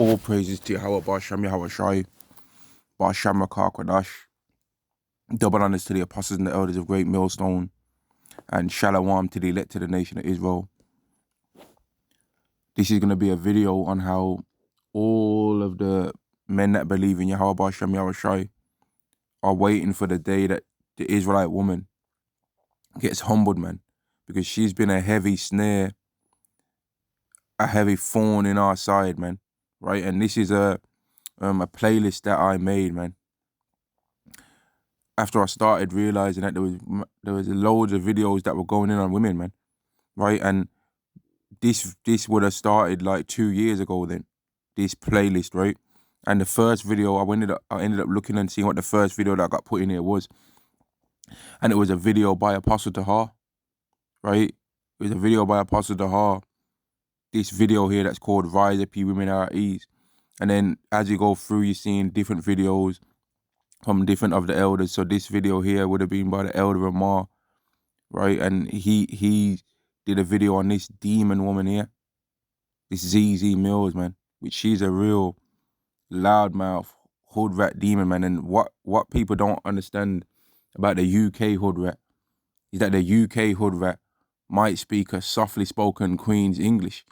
All praises to Yahweh Ba'Shem Yahweh Shai, Ba'Shem Rakah Kodash. Double honors to the apostles and the elders of Great Millstone, and Shalom to the elect to the nation of Israel. This is going to be a video on how all of the men that believe in Yahweh Ba'Shem Yahweh Shai are waiting for the day that the Israelite woman gets humbled, man, because she's been a heavy snare, a heavy thorn in our side, man, right? And this is a playlist that I made, man, after I started realizing that there was loads of videos that were going in on women, man, right? And this would have started like 2 years ago then, this playlist, right? And the first video I ended up looking and seeing what the first video that got put in here was, and it was a video by Apostle Tahar, right? It was a video by Apostle Tahar. This video here that's called "Rise Up, Ye Women Are at Ease," and then as you go through, you're seeing different videos from different of the elders. So this video here would have been by the elder Amar, right? And he did a video on this demon woman here, this ZZ Mills, man, which she's a real loudmouth hood rat demon, man. And what people don't understand about the UK hood rat is that the UK hood rat might speak a softly spoken Queen's English,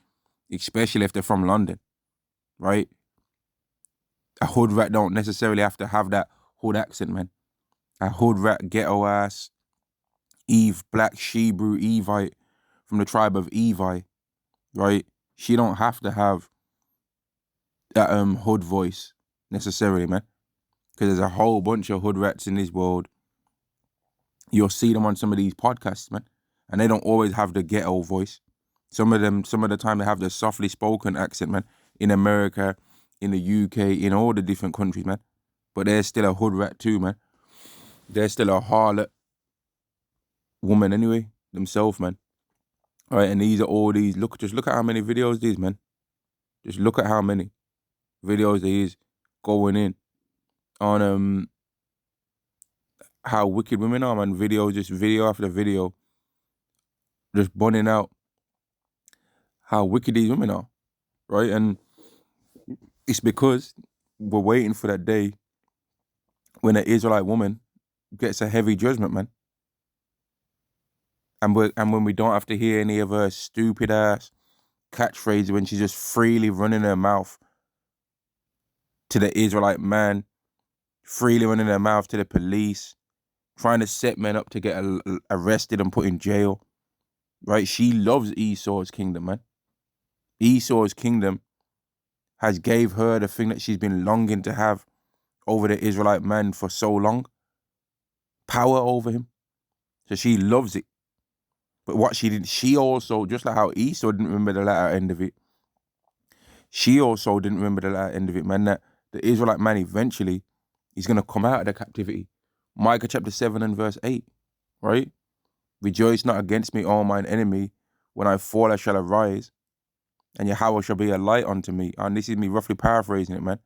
especially if they're from London, right? A hood rat don't necessarily have to have that hood accent, man. A hood rat ghetto ass black Shebrew Evite from the tribe of Evi, right? She don't have to have that hood voice necessarily, man. Because there's a whole bunch of hood rats in this world. You'll see them on some of these podcasts, man, and they don't always have the ghetto voice. Some of the time they have the softly spoken accent, man. In America, in the UK, in all the different countries, man. But they're still a hood rat too, man. They're still a harlot woman anyway, themselves, man. All right, and these are all these. Just look at how many videos these, man. Just look at how many videos there is going in on how wicked women are, man. Video after video, just bunning out how wicked these women are, right? And it's because we're waiting for that day when an Israelite woman gets a heavy judgment, man. And when we don't have to hear any of her stupid ass catchphrases when she's just freely running her mouth to the Israelite man, freely running her mouth to the police, trying to set men up to get arrested and put in jail, right? She loves Esau's kingdom, man. Esau's kingdom has gave her the thing that she's been longing to have over the Israelite man for so long, power over him. So she loves it. But what she did, she also, just like how Esau didn't remember the latter end of it, she also didn't remember the latter end of it, man, that the Israelite man eventually is going to come out of the captivity. Micah chapter 7 and verse 8, right? Rejoice not against me, all mine enemy. When I fall, I shall arise, and Yahweh shall be a light unto me. And this is me roughly paraphrasing it, man.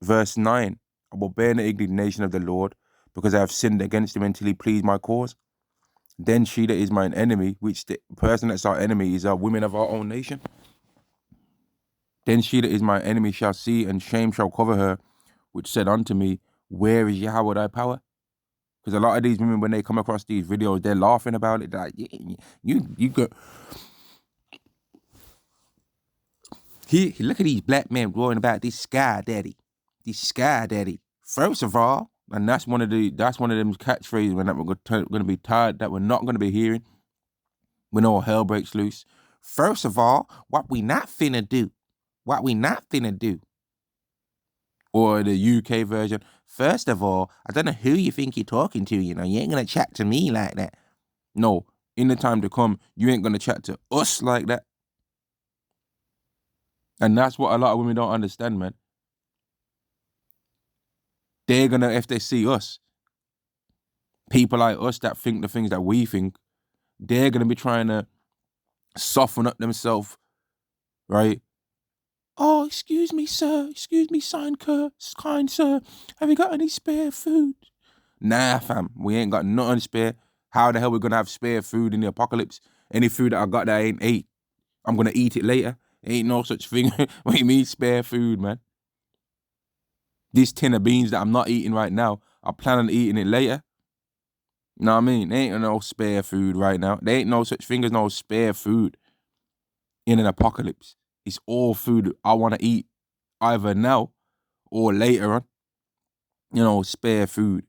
Verse 9, I will bear the indignation of the Lord, because I have sinned against him until he please my cause. Then she that is mine enemy, which the person that's our enemy is our women of our own nation. Then she that is my enemy shall see, and shame shall cover her, which said unto me, where is Yahweh thy power? Because a lot of these women, when they come across these videos, they're laughing about it. They're like, yeah, you go. Look at these black men roaring about this sky daddy. This sky daddy. First of all, and that's one of them catchphrases when we're going to be tired, that we're not going to be hearing when all hell breaks loose. First of all, what we not finna do. What we not finna do. Or the UK version, first of all, I don't know who you think you're talking to, you ain't going to chat to me like that. No, in the time to come, you ain't going to chat to us like that. And that's what a lot of women don't understand, man. They're going to, if they see us, people like us that think the things that we think, they're going to be trying to soften up themselves, right? Oh, excuse me, sir. Excuse me, kind sir. Have you got any spare food? Nah, fam. We ain't got nothing spare. How the hell we going to have spare food in the apocalypse? Any food that I got that I ain't ate, I'm going to eat it later. Ain't no such thing. What you mean spare food, man? This tin of beans that I'm not eating right now, I plan on eating it later. You know what I mean? There ain't no spare food right now. There ain't no such thing as no spare food in an apocalypse. It's all food I want to eat either now or later on. You know, spare food.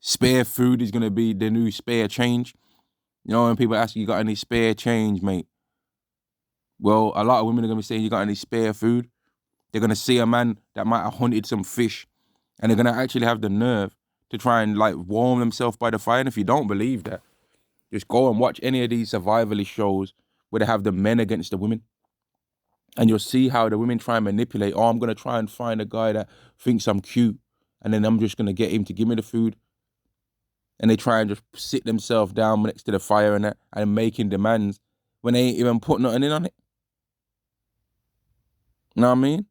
Spare food is going to be the new spare change. You know, when people ask you got any spare change, mate? Well, a lot of women are going to be saying, you got any spare food? They're going to see a man that might have hunted some fish and they're going to actually have the nerve to try and like warm themselves by the fire. And if you don't believe that, just go and watch any of these survivalist shows where they have the men against the women. And you'll see how the women try and manipulate. Oh, I'm going to try and find a guy that thinks I'm cute. And then I'm just going to get him to give me the food. And they try and just sit themselves down next to the fire and that and making demands when they ain't even put nothing in on it. You know what I mean?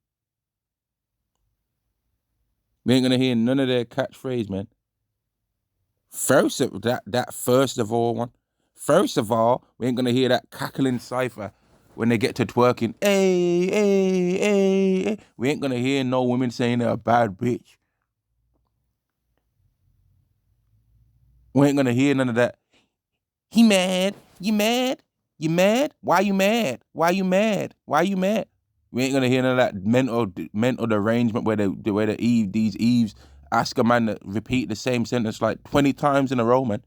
We ain't going to hear none of their catchphrase, man. First of all, we ain't going to hear that cackling cipher when they get to twerking. Hey, hey, hey, hey. We ain't going to hear no women saying they're a bad bitch. We ain't going to hear none of that. He mad. You mad? You mad? Why you mad? Why you mad? Why you mad? We ain't gonna hear none of that mental derangement where these Eves ask a man to repeat the same sentence like 20 times in a row, man.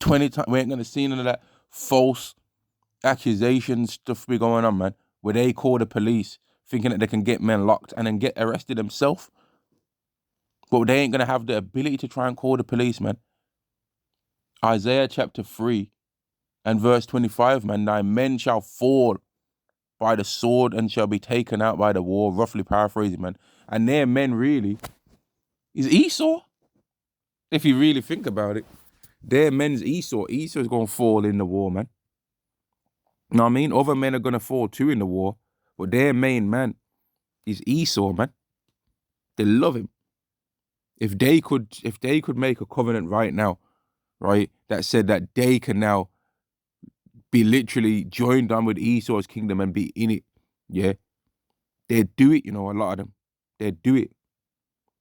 20 times. We ain't gonna see none of that false accusation stuff be going on, man. Where they call the police thinking that they can get men locked and then get arrested themselves. But they ain't gonna have the ability to try and call the police, man. Isaiah chapter 3 and verse 25, man. Thy men shall fall by the sword and shall be taken out by the war, roughly paraphrasing, man. And their men really is Esau. If you really think about it, their men's Esau. Esau's gonna fall in the war, man. You know what I mean? Other men are gonna fall too in the war, but their main man is Esau, man. They love him. If they could make a covenant right now, right, that said that they can now be literally joined on with Esau's kingdom and be in it, yeah, they'd do it, you know, a lot of them. They'd do it.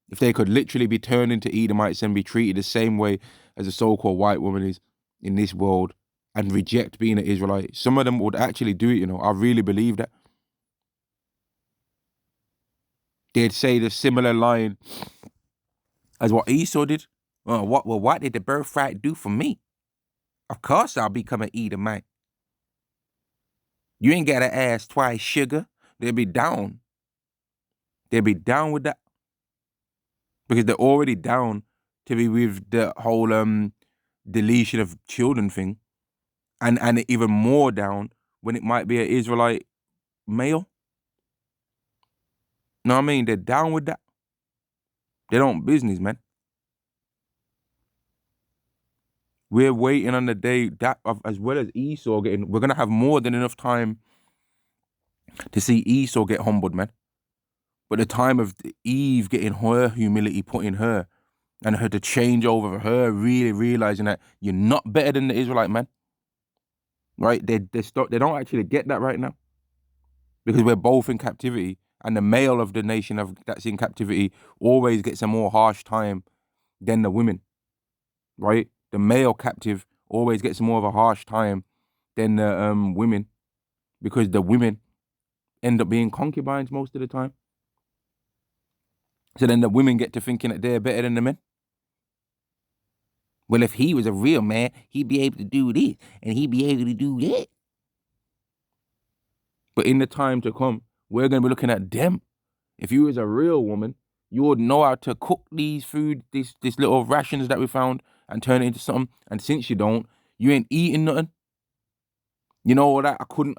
If they could literally be turned into Edomites and be treated the same way as a so-called white woman is in this world and reject being an Israelite, some of them would actually do it, you know. I really believe that. They'd say the similar line as what Esau did. What did the birthright do for me? Of course I'll become an Edomite. You ain't gotta ask twice, sugar. They'll be down. They'll be down with that. Because they're already down to be with the whole deletion of children thing. And even more down when it might be an Israelite male. Know what I mean? They're down with that. They don't business, man. We're waiting on the day that as well as Esau getting, we're gonna have more than enough time to see Esau get humbled, man. But the time of Eve getting her humility put in her and her to change over, her really realizing that you're not better than the Israelite man. Right? They don't actually get that right now. Because we're both in captivity, and the male of the nation that's in captivity always gets a more harsh time than the women, right? The male captive always gets more of a harsh time than the women, because the women end up being concubines most of the time. So then the women get to thinking that they're better than the men. Well, if he was a real man, he'd be able to do this, and he'd be able to do that. But in the time to come, we're going to be looking at them. If you was a real woman, you would know how to cook these little rations that we found and turn it into something. And since you don't, you ain't eating nothing. You know what? I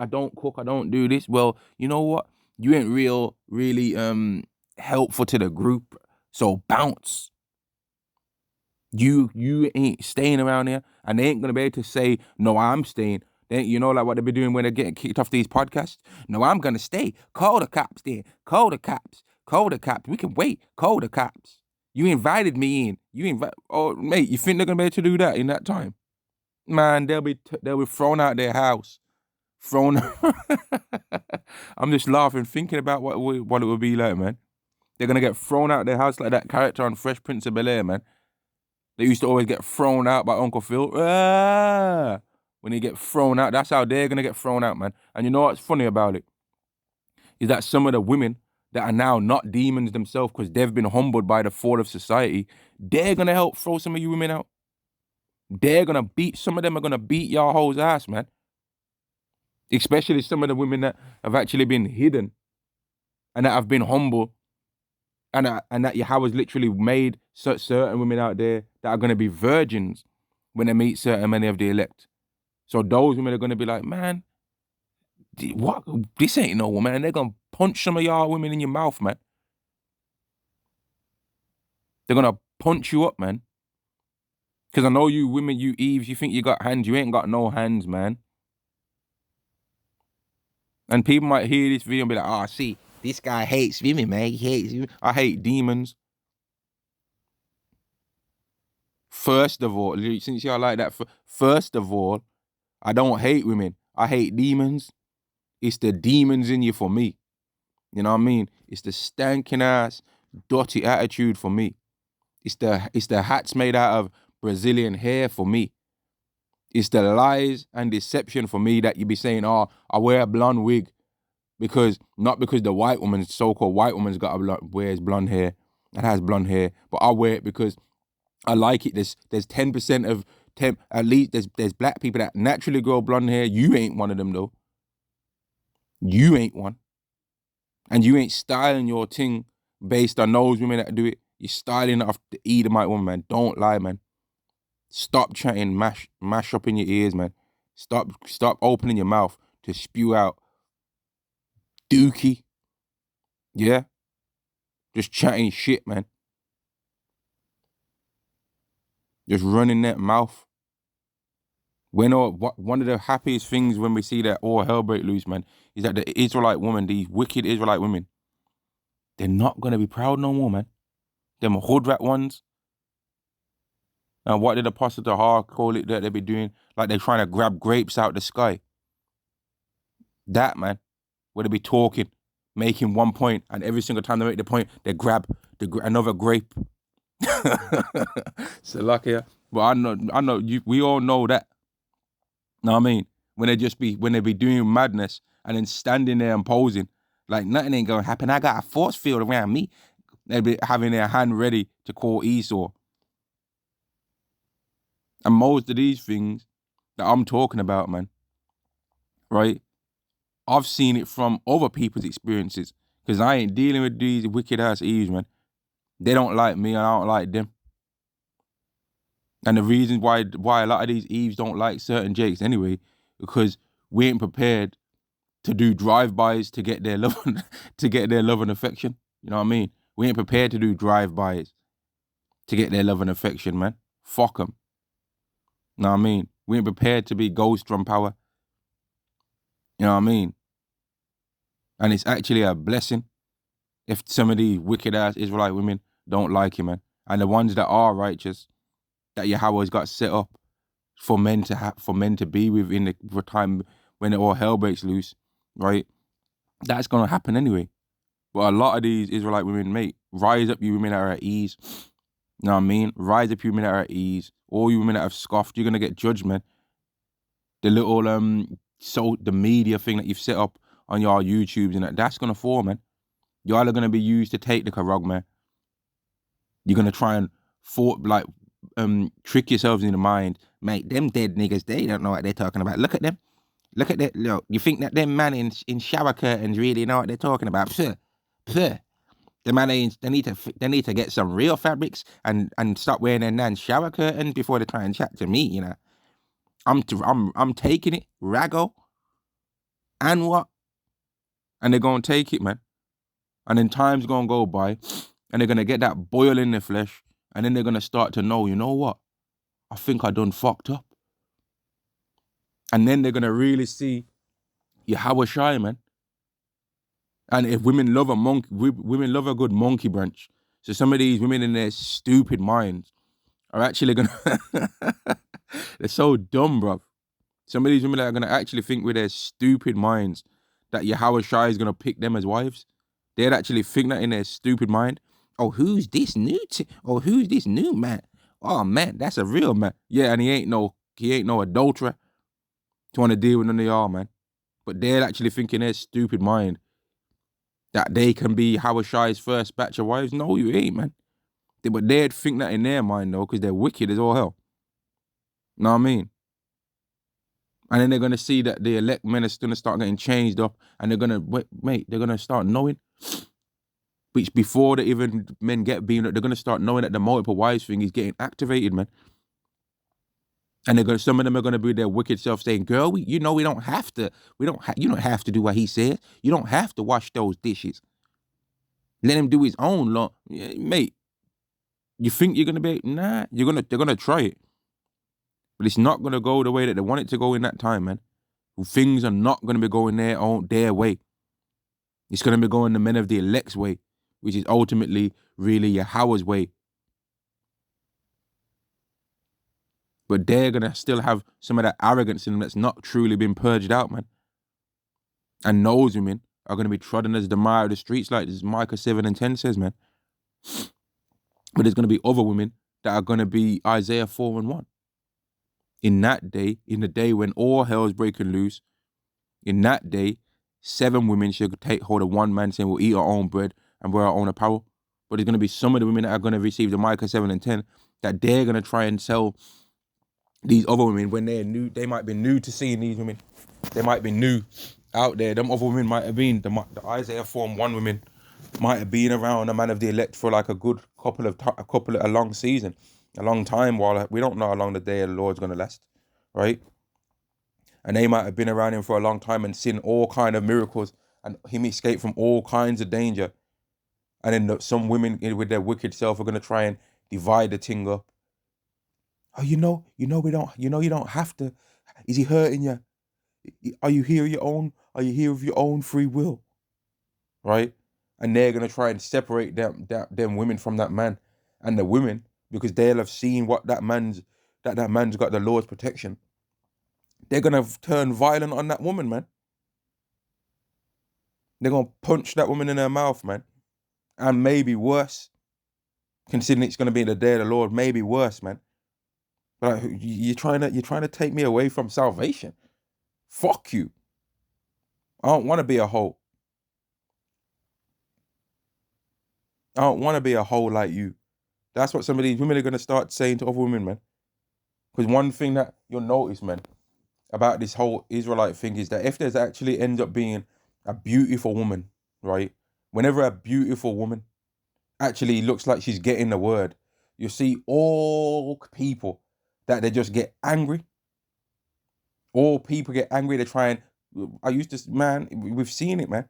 don't cook, I don't do this. Well, you know what? You ain't really helpful to the group. So bounce. You ain't staying around here, and they ain't gonna be able to say, no, I'm staying. You know, like what they be doing when they're getting kicked off these podcasts? No, I'm going to stay. Call the cops then. Call the cops. Call the cops. We can wait. Call the cops. You invited me in. Oh, mate, you think they're going to be able to do that in that time? Man, they'll be thrown out their house. Thrown. I'm just laughing thinking about what it would be like, man. They're gonna get thrown out their house like that character on Fresh Prince of Bel-Air, man. They used to always get thrown out by Uncle Phil. Ah! When they get thrown out, that's how they're gonna get thrown out, man. And you know what's funny about it? Is that some of the women that are now not demons themselves because they've been humbled by the fall of society, they're gonna help throw some of you women out. They're gonna beat, some of them are gonna beat y'all hoes ass, man. Especially some of the women that have actually been hidden and that have been humble and that Yahweh's literally made certain women out there that are gonna be virgins when they meet certain many of the elect. So those women are gonna be like, man, what? This ain't no woman, and they're gonna punch some of y'all women in your mouth, man. They're gonna punch you up, man. Cause I know you women, you Eves, you think you got hands, you ain't got no hands, man. And people might hear this video and be like, oh, see, this guy hates women, man. He hates women. I hate demons. First of all, since y'all like that, first of all, I don't hate women. I hate demons. It's the demons in you for me. You know what I mean? It's the stanking ass, dirty attitude for me. It's the hats made out of Brazilian hair for me. It's the lies and deception for me that you be saying, oh, I wear a blonde wig not because the white woman, so-called white woman's wears blonde hair and has blonde hair, but I wear it because I like it. There's 10% of at least there's black people that naturally grow blonde hair. You ain't one of them though. You ain't one. And you ain't styling your thing based on those women that do it. You're styling it off the Edomite woman, man. Don't lie, man. Stop chatting, mash up in your ears, man. Stop opening your mouth to spew out dookie. Yeah? Just chatting shit, man. Just running that mouth. One of the happiest things when we see that all hell break loose, man, is that the Israelite woman, these wicked Israelite women, they're not going to be proud no more, man. Them hood rat ones. And what did Apostle Tahar call it that they be doing? Like they're trying to grab grapes out the sky. That, man, where they be talking, making one point, and every single time they make the point, they grab another grape. Salakia. But I know, we all know that. Know what I mean? When they be doing madness and then standing there and posing, like nothing ain't gonna happen. I got a force field around me. They be having their hand ready to call Esau. And most of these things that I'm talking about, man, right? I've seen it from other people's experiences. Because I ain't dealing with these wicked ass Eves, man. They don't like me and I don't like them. And the reason why a lot of these Eves don't like certain Jakes anyway, because we ain't prepared to do drive-bys to get their love and affection. You know what I mean? We ain't prepared to do drive-bys to get their love and affection, man. Fuck them. You know what I mean? We ain't prepared to be ghost drum power. You know what I mean? And it's actually a blessing if some of these wicked ass Israelite women don't like you, man. And the ones that are righteous, that Yahweh's got set up for men to be with in the time when all hell breaks loose, right? That's gonna happen anyway. But a lot of these Israelite women, mate, rise up you women that are at ease. You know what I mean? Rise up you women that are at ease. All you women that have scoffed, you're gonna get judgment. The little the media thing that you've set up on your YouTubes and that's gonna fall, man. Y'all are gonna be used to take the karog, man. You're gonna try and trick yourselves in the mind, mate. Them dead niggas, they don't know what they're talking about. Look at them. Look at that. Look, you think that them man in shower curtains really know what they're talking about? Psst, psst. The man they need to get some real fabrics and stop wearing their nan shower curtains before they try and chat to me. You know, I'm taking it, Rago, and what? And they're gonna take it, man. And then time's gonna go by, and they're gonna get that boil in their flesh, and then they're gonna start to know, you know what? I think I done fucked up. And then they're gonna really see Yahweh Shai, man. And if women love women love a good monkey branch. So some of these women in their stupid minds are actually gonna They're so dumb, bruv. Some of these women that are gonna actually think with their stupid minds that Yahweh Shai is gonna pick them as wives. They'd actually think that in their stupid mind. Oh, who's this new? Who's this new man? Oh man, that's a real man. Yeah, and he ain't no adulterer to want to deal with none of y'all, man. But they're actually thinking their stupid mind that they can be Howard Shai's first batch of wives. No, you ain't, man. But they'd think that in their mind though, because they're wicked as all hell. Know what I mean? And then they're gonna see that the elect men are gonna start getting changed up, and they're gonna they're gonna start knowing. Which before the even men get beaten up, they're gonna start knowing that the multiple wives thing is getting activated, man. And some of them are gonna be their wicked self saying, "Girl, we don't have to. You don't have to do what he says. You don't have to wash those dishes. Let him do his own law, yeah, mate. You think you're gonna be? Nah, they're gonna try it, but it's not gonna go the way that they want it to go in that time, man. Things are not gonna be going their way. It's gonna be going the men of the elect's way, which is ultimately really Yahweh's way. But they're gonna still have some of that arrogance in them that's not truly been purged out, man. And those women are gonna be trodden as the mire of the streets, like this Micah 7:10 says, man. But there's gonna be other women that are gonna be Isaiah 4:1. In that day, in the day when all hell is breaking loose, in that day, 7 women should take hold of one man saying, we'll eat our own bread and wear our own apparel. But there's gonna be some of the women that are gonna receive the Micah 7:10 that they're gonna try and sell these other women when they're new. They might be new to seeing these women. They might be new out there. Them other women might have been the Isaiah 4:1 women might have been around a man of the elect for like a long season, a long time. While we don't know how long the day of the Lord's gonna last, right? And they might have been around him for a long time and seen all kind of miracles and him escape from all kinds of danger. And then some women with their wicked self are gonna try and divide the thing up. Oh, you don't have to. Is he hurting you? Are you here Are you here of your own free will? Right? And they're gonna try and separate them women from that man, and the women, because they'll have seen what that man's got the Lord's protection. They're gonna turn violent on that woman, man. They're gonna punch that woman in her mouth, man, and maybe worse, considering it's gonna be the day of the Lord. Maybe worse, man. But you're trying to take me away from salvation. Fuck you. I don't want to be a hoe. I don't want to be a hoe like you. That's what some of these women are going to start saying to other women, man. Because one thing that you'll notice, man, about this whole Israelite thing is that if there's actually ends up being a beautiful woman, right? Whenever a beautiful woman actually looks like she's getting the word, you see all people that they just get angry. All people get angry. They try and, man, we've seen it, man.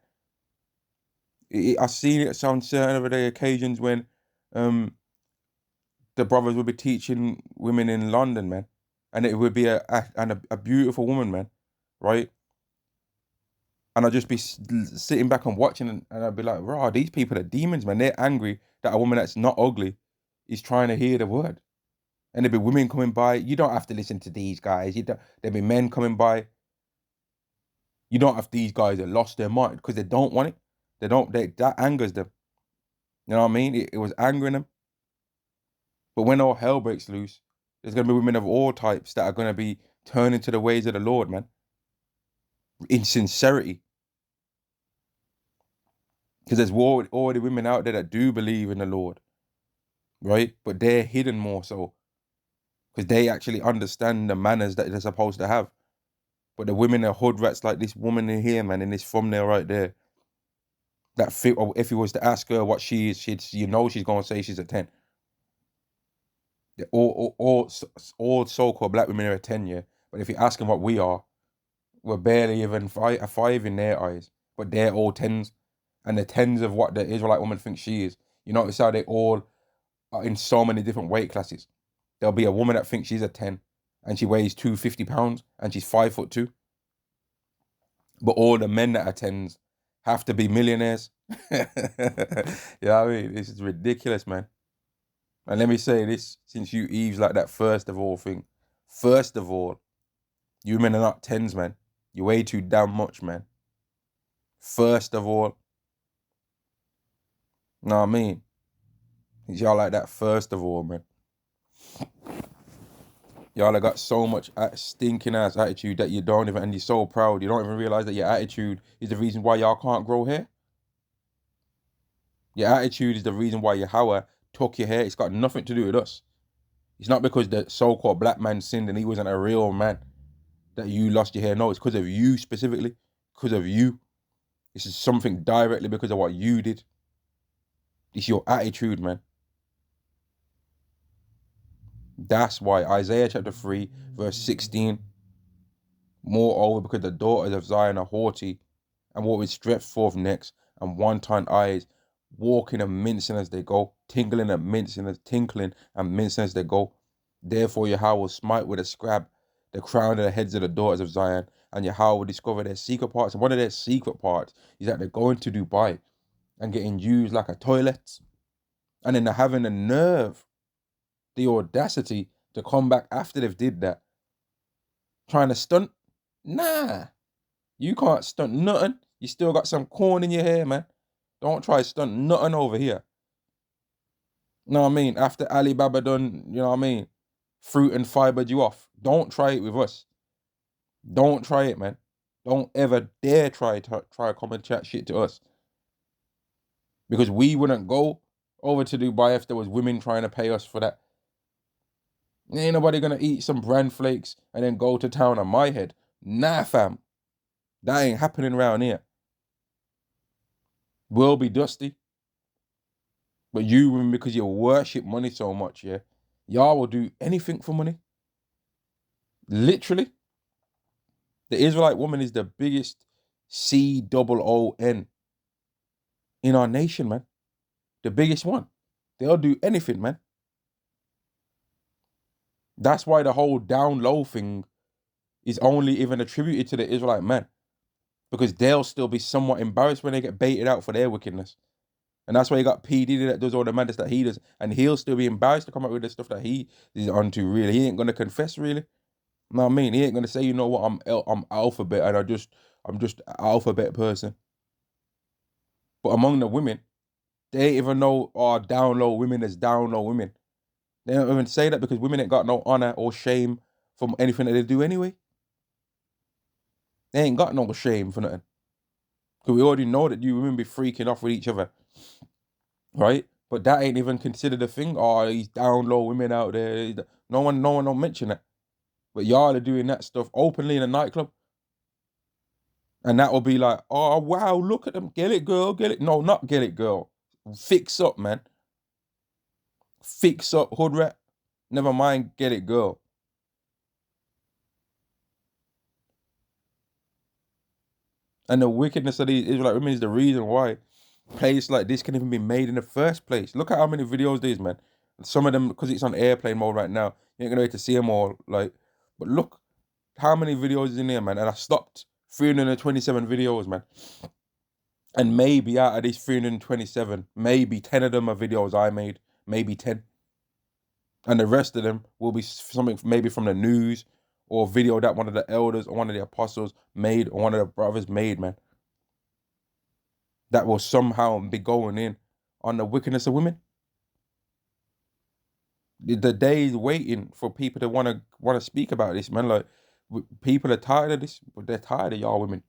I've seen it on certain everyday occasions when the brothers would be teaching women in London, man, and it would be a beautiful woman, man, right? And I'd just be sitting back and watching, and I'd be like, "Rah, these people are demons, man. They're angry that a woman that's not ugly is trying to hear the word." And there'd be women coming by. You don't have to listen to these guys. You don't. There'd be men coming by. You don't have these guys that lost their mind because they don't want it. They don't. That angers them. You know what I mean? It was angering them. But when all hell breaks loose, there's going to be women of all types that are going to be turning to the ways of the Lord, man, in sincerity. Because there's already women out there that do believe in the Lord, right? But they're hidden more so because they actually understand the manners that they're supposed to have. But the women are hood rats like this woman in here, man, in this thumbnail right there. That fit, or if you was to ask her what she is, she's going to say she's a 10. All so-called black women are a 10, yeah. But if you ask them what we are, we're barely even a 5 in their eyes. But they're all 10s. And the 10s of what the Israelite woman thinks she is. You notice how they all are in so many different weight classes. There'll be a woman that thinks she's a 10 and she weighs 250 pounds and she's 5'2". But all the men that are 10s have to be millionaires. You know what I mean? This is ridiculous, man. And let me say this, since you Eve's like that first of all thing, First of all, you men are not 10s, man. You way too damn much, man. First of all, know what I mean? Y'all like that, first of all, man. Y'all have got so much stinking ass attitude that you don't even, and you're so proud, you don't even realize that your attitude is the reason why y'all can't grow hair. Your attitude is the reason why your Howard took your hair. It's got nothing to do with us. It's not because the so-called black man sinned and he wasn't a real man that you lost your hair. No, it's because of you specifically. Because of you. This is something directly because of what you did. It's your attitude, man. That's why Isaiah chapter 3, verse 16. Moreover, because the daughters of Zion are haughty, and what with stretched forth necks and one-tongued eyes, walking and mincing as they go, tinkling and mincing as they go. Therefore Yahweh will smite with a scab the crown of the heads of the daughters of Zion, and Yahweh will discover their secret parts. And one of their secret parts is that they're going to Dubai and getting used like a toilet. And then they're having the nerve, the audacity to come back after they've did that. Trying to stunt. Nah. You can't stunt nothing. You still got some corn in your hair, man. Don't try stunt nothing over here. You know what I mean? After Alibaba done, you know what I mean, fruit and fibered you off. Don't try it with us. Don't try it, man. Don't ever dare try come and chat shit to us. Because we wouldn't go over to Dubai if there was women trying to pay us for that. Ain't nobody gonna eat some bran flakes and then go to town on my head. Nah, fam. That ain't happening around here. We'll be dusty. But you, because you worship money so much, yeah, y'all will do anything for money. Literally. The Israelite woman is the biggest COON in our nation, man. The biggest one. They'll do anything, man. That's why the whole down low thing is only even attributed to the Israelite man. Because they'll still be somewhat embarrassed when they get baited out for their wickedness. And that's why you got P. Diddy that does all the madness that he does. And he'll still be embarrassed to come up with the stuff that he is onto, really. He ain't going to confess, really. You know what I mean? He ain't going to say, you know what, I'm alphabet and I'm just an alphabet person. But among the women, they ain't even know down low women as down low women. They don't even say that because women ain't got no honor or shame from anything that they do anyway. They ain't got no shame for nothing. Because we already know that you women be freaking off with each other. Right? But that ain't even considered a thing. Oh, these down low women out there. No one don't mention it. But y'all are doing that stuff openly in a nightclub. And that will be like, oh, wow, look at them. Get it, girl. Get it. No, not get it, girl. Fix up, man. Fix up, hood rat. Never mind, get it, girl. And the wickedness of these Israelite women is the reason why plays like this can even be made in the first place. Look at how many videos there is, man. Some of them, because it's on airplane mode right now, you ain't gonna be able to see them all. Like, but look how many videos is in there, man. And I stopped 327 videos, man. And maybe out of these 327, maybe 10 of them are videos I made. Maybe 10. And the rest of them will be something maybe from the news or video that one of the elders or one of the apostles made or one of the brothers made, man. That will somehow be going in on the wickedness of women. The day is waiting for people to want to speak about this, man. Like, people are tired of this, but they're tired of y'all women.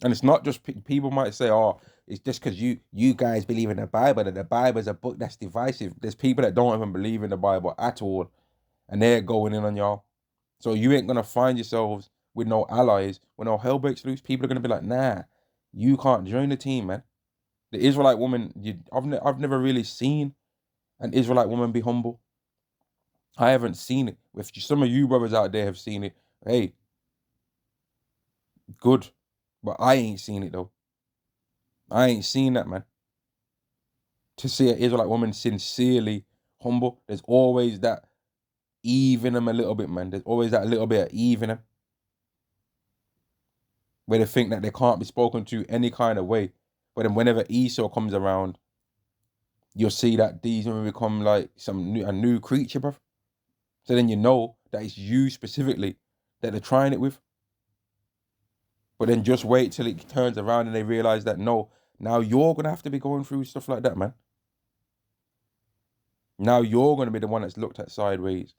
And it's not just people might say, oh, it's just because you guys believe in the Bible, that the Bible is a book that's divisive. There's people that don't even believe in the Bible at all, and they're going in on y'all. So you ain't gonna find yourselves with no allies. When all hell breaks loose, people are gonna be like, nah, you can't join the team, man. The Israelite woman, I've never really seen an Israelite woman be humble. I haven't seen it. If some of you brothers out there have seen it, hey, good. But I ain't seen it, though. I ain't seen that, man. To see an Israelite woman sincerely humble, there's always that Eve in them a little bit, man. There's always that little bit of Eve in them, where they think that they can't be spoken to any kind of way. But then whenever Esau comes around, you'll see that these women become like a new creature, bro. So then you know that it's you specifically that they're trying it with. But then just wait till it turns around and they realize that no, now you're gonna have to be going through stuff like that, man. Now you're gonna be the one that's looked at sideways.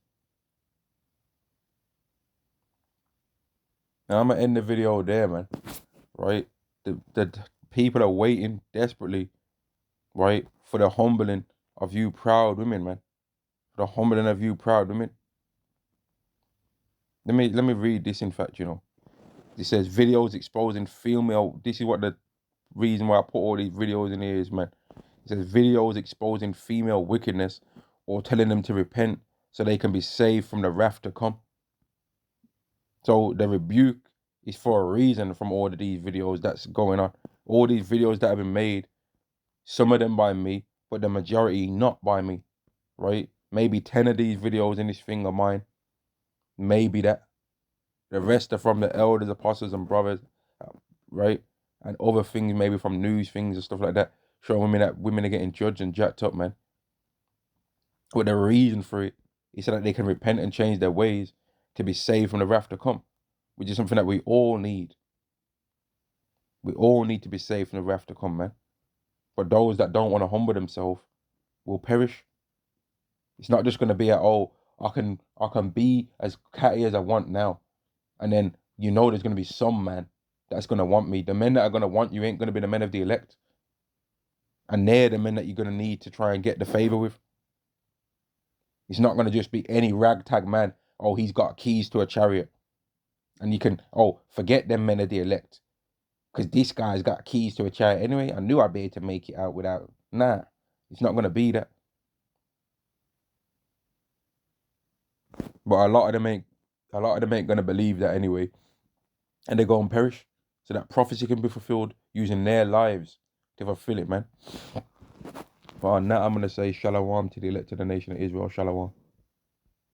Now I'm gonna end the video there, man. Right? The people are waiting desperately, right, for the humbling of you proud women, man. For the humbling of you proud women. Let me read this, in fact, you know. It says videos exposing female. This is what the reason why I put all these videos in here is, man. It says videos exposing female wickedness or telling them to repent so they can be saved from the wrath to come. So the rebuke is for a reason from all of these videos that's going on. All these videos that have been made, some of them by me, but the majority not by me, right? Maybe 10 of these videos in this thing are mine. Maybe that. The rest are from the elders, apostles, and brothers, right? And other things, maybe from news things and stuff like that, showing women that women are getting judged and jacked up, man. But the reason for it is so that they can repent and change their ways to be saved from the wrath to come, which is something that we all need. We all need to be saved from the wrath to come, man. But those that don't want to humble themselves will perish. It's not just going to be at, oh, I can be as catty as I want now. And then you know there's going to be some man that's going to want me. The men that are going to want you ain't going to be the men of the elect. And they're the men that you're going to need to try and get the favor with. It's not going to just be any ragtag man. Oh, he's got keys to a chariot. And you can, oh, forget them men of the elect. Because this guy's got keys to a chariot anyway. I knew I'd be able to make it out without. Nah, it's not going to be that. But a lot of them ain't going to believe that anyway. And they go and perish. So that prophecy can be fulfilled using their lives to fulfill it, man. But on that, I'm going to say shalom to the elect of the nation of Israel. Shalom.